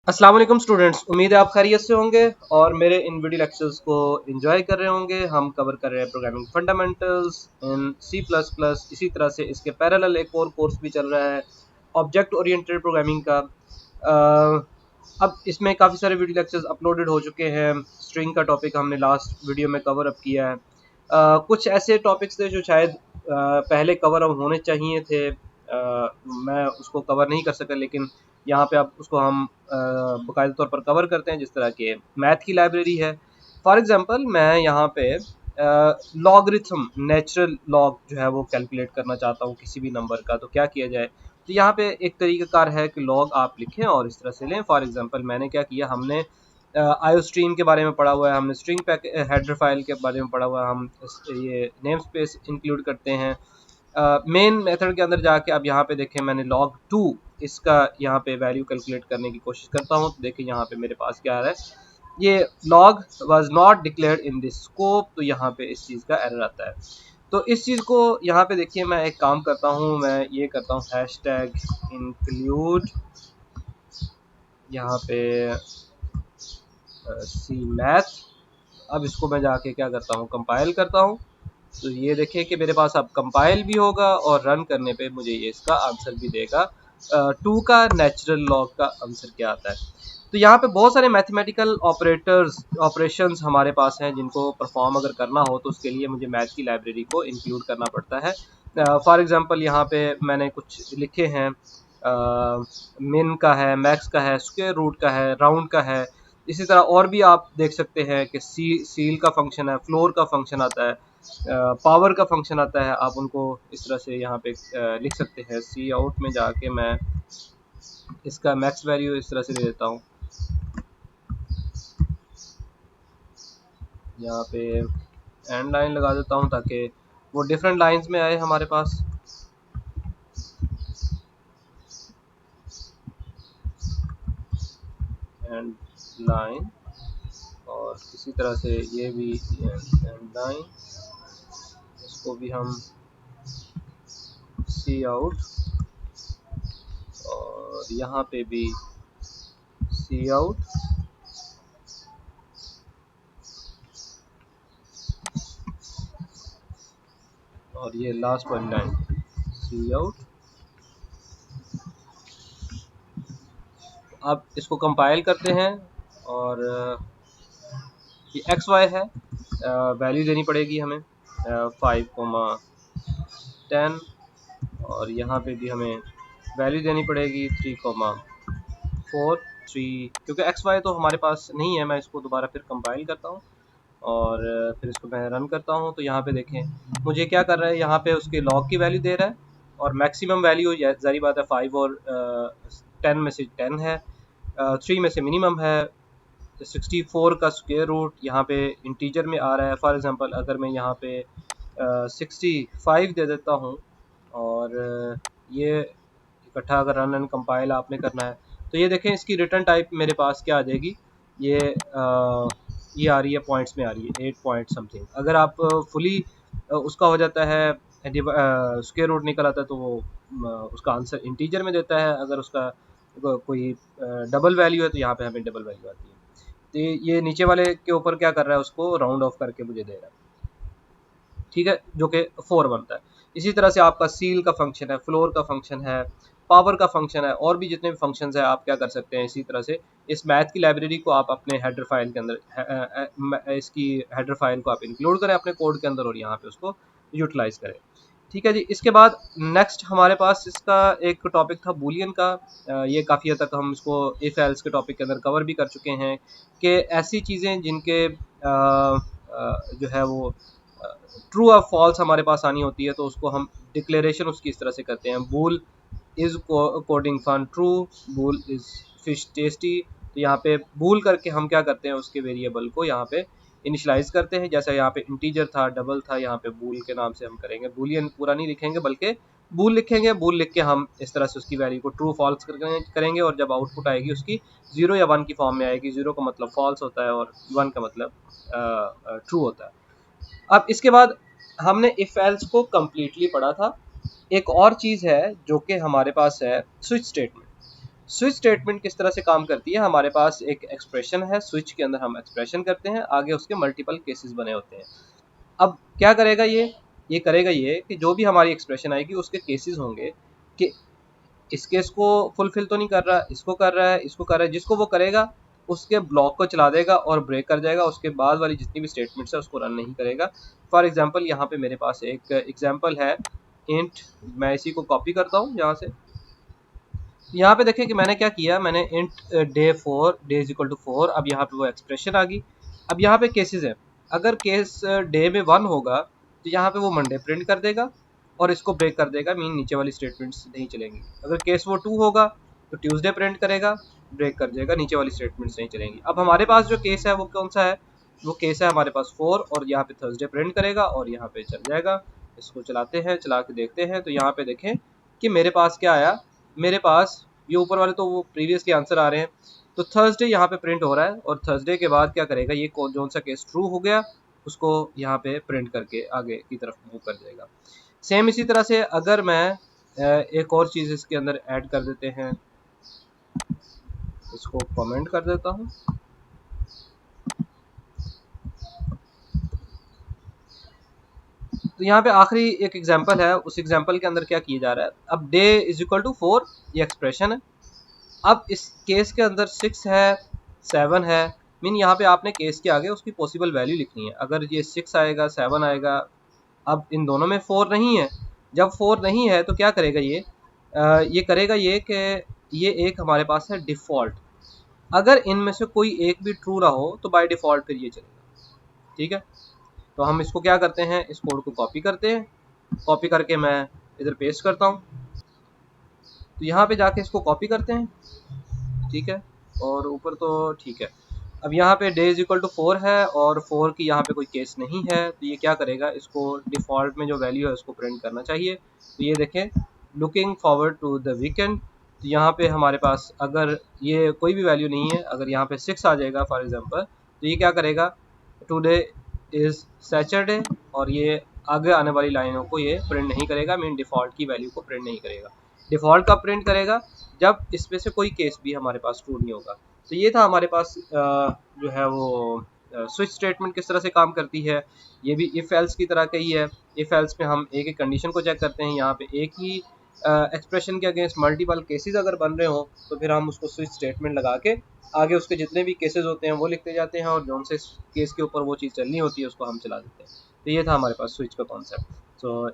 अस्सलाम वालेकुम स्टूडेंट्स, उम्मीद है आप खैरियत से होंगे और मेरे इन वीडियो लेक्चर्स को एंजॉय कर रहे होंगे। हम कवर कर रहे हैं प्रोग्रामिंग फंडामेंटल्स इन सी प्लस प्लस। इसी तरह से इसके पैरेलल एक और कोर्स भी चल रहा है ऑब्जेक्ट ओरिएंटेड प्रोग्रामिंग का। अब इसमें काफ़ी सारे वीडियो लेक्चर्स अपलोडेड हो चुके हैं। स्ट्रिंग का टॉपिक हमने लास्ट वीडियो में कवर अप किया है। कुछ ऐसे टॉपिक्स थे जो शायद पहले कवर अप होने चाहिए थे, मैं उसको कवर नहीं कर सका, लेकिन यहाँ पे आप उसको हम बाकायदा तौर पर कवर करते हैं। जिस तरह के मैथ की लाइब्रेरी है, फॉर एग्जांपल मैं यहाँ पे लॉगरिथम नेचुरल लॉग जो है वो कैलकुलेट करना चाहता हूँ किसी भी नंबर का, तो क्या किया जाए। तो यहाँ पे एक तरीकाकार है कि लॉग आप लिखें और इस तरह से लें। फॉर एग्जांपल मैंने क्या किया, हमने आईओ स्ट्रीम के बारे में पढ़ा हुआ है, हमने स्ट्रिंग पैक हेडर फाइल के बारे में पढ़ा हुआ है, हम ये नेम स्पेस इंक्लूड करते हैं मेन मेथड के अंदर जाके। अब यहाँ पे देखें, मैंने log 2 इसका यहाँ पे वैल्यू कैलकुलेट करने की कोशिश करता हूँ, तो देखिए यहाँ पे मेरे पास क्या आ रहा है, ये log was not declared in this scope। तो यहाँ पे इस चीज़ का एरर आता है। तो इस चीज़ को यहाँ पे देखिए, मैं एक काम करता हूँ, मैं ये करता हूँ हैशटैग इंक्लूड यहाँ पे सी मैथ। अब इसको मैं जाके क्या करता हूँ, कंपाइल करता हूँ। तो ये देखें कि मेरे पास अब कंपाइल भी होगा और रन करने पे मुझे ये इसका आंसर भी देगा। 2 का नेचुरल लॉग का आंसर क्या आता है। तो यहाँ पे बहुत सारे मैथमेटिकल ऑपरेशंस हमारे पास हैं जिनको परफॉर्म अगर करना हो तो उसके लिए मुझे मैथ की लाइब्रेरी को इंक्लूड करना पड़ता है। फॉर एग्जांपल यहाँ पे मैंने कुछ लिखे हैं, मिन का है, मैक्स का है, स्क्वायर रूट का है, राउंड का है। इसी तरह और भी आप देख सकते हैं कि सील का फंक्शन है, फ्लोर का फंक्शन आता है, पावर का फंक्शन आता है। आप उनको इस तरह से यहाँ पे लिख सकते हैं। सी आउट में जाके मैं इसका मैक्स वैल्यू इस तरह से दे देता हूँ, यहाँ पे एंड लाइन लगा देता हूँ ताकि वो डिफरेंट लाइंस में आए हमारे पास। एंड लाइन, और इसी तरह से ये भी एंड लाइन, इसको भी हम सी आउट, और यहाँ पे भी सी आउट, और ये लास्ट वाली लाइन सी आउट। अब इसको कंपाइल करते हैं और ये एक्स वाई है, वैल्यू देनी पड़ेगी हमें 5,10, और यहाँ पे भी हमें वैल्यू देनी पड़ेगी 3,4,3। क्योंकि एक्स वाई तो हमारे पास नहीं है, मैं इसको दोबारा फिर कंपाइल करता हूँ और फिर इसको मैं रन करता हूँ। तो यहाँ पे देखें मुझे क्या कर रहा है, यहाँ पे उसके लॉग की वैल्यू दे रहा है और मैक्सिमम वैल्यू ज़ाहिर बात है 5 और 10 में से 10 है, 3 में से मिनिमम है। 64 का स्क्वायर रूट यहाँ पे इंटीजर में आ रहा है। फॉर एग्जांपल अगर मैं यहाँ पे 65 दे देता हूँ और ये इकट्ठा अगर रन एंड कंपाइल आपने करना है, तो ये देखें इसकी रिटर्न टाइप मेरे पास क्या आ जाएगी, ये आ रही है पॉइंट्स में, आ रही है 8 पॉइंट समथिंग। अगर आप फुली उसका हो जाता है, स्क्वायर रूट निकल आता है, तो वो उसका आंसर इंटीजर में देता है। अगर उसका कोई डबल वैल्यू है तो यहाँ पे हमें डबल वैल्यू आती है। तो ये नीचे वाले के ऊपर क्या कर रहा है, उसको राउंड ऑफ करके मुझे दे रहा है, ठीक है, जो कि 4 बनता है। इसी तरह से आपका सील का फंक्शन है, फ्लोर का फंक्शन है, पावर का फंक्शन है, और भी जितने भी फंक्शंस हैं आप क्या कर सकते हैं। इसी तरह से इस मैथ की लाइब्रेरी को आप अपने हेडर फाइल के अंदर इसकी हेडर फाइल को आप इंक्लूड करें अपने कोड के अंदर और यहाँ पे उसको यूटिलाइज करें। ठीक है जी। इसके बाद नेक्स्ट हमारे पास इसका एक टॉपिक था बूलियन का। ये काफ़ी हद तक हम इसको इफ एल्स के टॉपिक के अंदर कवर भी कर चुके हैं कि ऐसी चीज़ें जिनके जो है वो ट्रू और फॉल्स हमारे पास आनी होती है, तो उसको हम डिक्लेरेशन उसकी इस तरह से करते हैं, bool is coding fun true, bool is fish tasty. तो यहाँ पे बूल करके हम क्या करते हैं, उसके वेरिएबल को यहाँ पे इनिशलाइज करते हैं। जैसे यहाँ पे इंटीजर था, डबल था, यहाँ पे बूल के नाम से हम करेंगे। बूलियन पूरा नहीं लिखेंगे बल्कि बूल लिखेंगे। बूल लिख के हम इस तरह से उसकी वैल्यू को ट्रू फॉल्स करेंगे, और जब आउटपुट आएगी उसकी 0 या 1 की फॉर्म में आएगी। 0 का मतलब फॉल्स होता है और 1 का मतलब ट्रू होता है। अब इसके बाद हमने इफ एल्स को कम्प्लीटली पढ़ा था। एक और चीज़ है जो कि हमारे पास है स्विच स्टेटमेंट। स्विच स्टेटमेंट किस तरह से काम करती है, हमारे पास एक एक्सप्रेशन है, स्विच के अंदर हम एक्सप्रेशन करते हैं, आगे उसके मल्टीपल केसेस बने होते हैं। अब क्या करेगा ये करेगा ये कि जो भी हमारी एक्सप्रेशन आएगी उसके केसेस होंगे कि इस केस को फुलफिल तो नहीं कर रहा, इसको कर रहा है, इसको कर रहा है, जिसको वो करेगा उसके ब्लॉक को चला देगा और ब्रेक कर जाएगा, उसके बाद वाली जितनी भी स्टेटमेंट्स है उसको रन नहीं करेगा। फॉर एग्जांपल यहाँ पे मेरे पास एक एग्जांपल है इंट, मैं इसी को कॉपी करता हूँ यहाँ से। यहाँ पे देखिए कि मैंने क्या किया, मैंने int D is equal to 4, अब यहाँ पे वो एक्सप्रेशन आ गई। अब यहाँ पे केसेस है, अगर केस डे में 1 होगा तो यहाँ पे वो मंडे प्रिंट कर देगा और इसको ब्रेक कर देगा, मीन नीचे वाली स्टेटमेंट्स नहीं चलेंगी। अगर केस वो 2 होगा तो ट्यूसडे प्रिंट करेगा, ब्रेक कर देगा, नीचे वाली स्टेटमेंट्स नहीं चलेंगी। अब हमारे पास जो केस है वो कौन सा है, वो केस है हमारे पास 4, और यहाँ पे थर्सडे प्रिंट करेगा और यहाँ पे चल जाएगा। इसको चलाते हैं, चला के देखते हैं, तो यहाँ पे देखें कि मेरे पास क्या आया, मेरे पास ये ऊपर वाले तो वो प्रीवियसली आंसर आ रहे हैं, तो थर्सडे यहाँ पे प्रिंट हो रहा है, और थर्सडे के बाद क्या करेगा, ये कौन सा केस ट्रू हो गया उसको यहाँ पे प्रिंट करके आगे की तरफ मूव कर जाएगा। सेम इसी तरह से अगर मैं एक और चीज़ इसके अंदर ऐड कर देते हैं, इसको कमेंट कर देता हूँ। तो यहाँ पे आखिरी एक एग्जांपल है, उस एग्जांपल के अंदर क्या किया जा रहा है, अब डे इज इक्वल टू 4 ये एक्सप्रेशन है। अब इस केस के अंदर 6 है, 7 है, मीन यहाँ पे आपने केस के आगे उसकी पॉसिबल वैल्यू लिखनी है। अगर ये 6 आएगा, 7 आएगा, अब इन दोनों में 4 नहीं है, जब 4 नहीं है तो क्या करेगा ये करेगा ये कि ये एक हमारे पास है डिफ़ॉल्ट, अगर इनमें से कोई एक भी ट्रू ना हो तो बाय डिफ़ॉल्ट फिर ये चलेगा। ठीक है, तो हम इसको क्या करते हैं, इस कोड को कॉपी करते हैं, कॉपी करके मैं इधर पेस्ट करता हूँ, तो यहाँ पे जाके इसको कॉपी करते हैं। ठीक है, और ऊपर तो ठीक है। अब यहाँ पे डे इज इक्वल टू 4 है और 4 की यहाँ पे कोई केस नहीं है, तो ये क्या करेगा, इसको डिफ़ॉल्ट में जो वैल्यू है उसको प्रिंट करना चाहिए। तो ये देखें, looking forward to the weekend, तो यहाँ पे हमारे पास अगर ये कोई भी वैल्यू नहीं है, अगर यहाँ पे 6 आ जाएगा फॉर एग्जांपल, तो ये क्या करेगा, टुडे इज़ सैटरडे, और ये आगे आने वाली लाइनों को ये प्रिंट नहीं करेगा, मीन डिफ़ॉल्ट की वैल्यू को प्रिंट नहीं करेगा। डिफ़ॉल्ट का प्रिंट करेगा जब इसमें से कोई केस भी हमारे पास ट्रू नहीं होगा। तो ये था हमारे पास जो है वो स्विच स्टेटमेंट किस तरह से काम करती है। ये भी इफ़ एल्स की तरह का ही है। इफ़ एल्स में हम एक एक कंडीशन को चेक करते हैं, यहाँ पे एक ही एक्सप्रेशन के अगेंस्ट मल्टीपल केसेस अगर बन रहे हो तो फिर हम उसको स्विच स्टेटमेंट लगा के आगे उसके जितने भी केसेस होते हैं वो लिखते जाते हैं, और जौन से केस के ऊपर वो चीज़ चलनी होती है उसको हम चला देते हैं। तो ये था हमारे पास स्विच का कॉन्सेप्ट। सो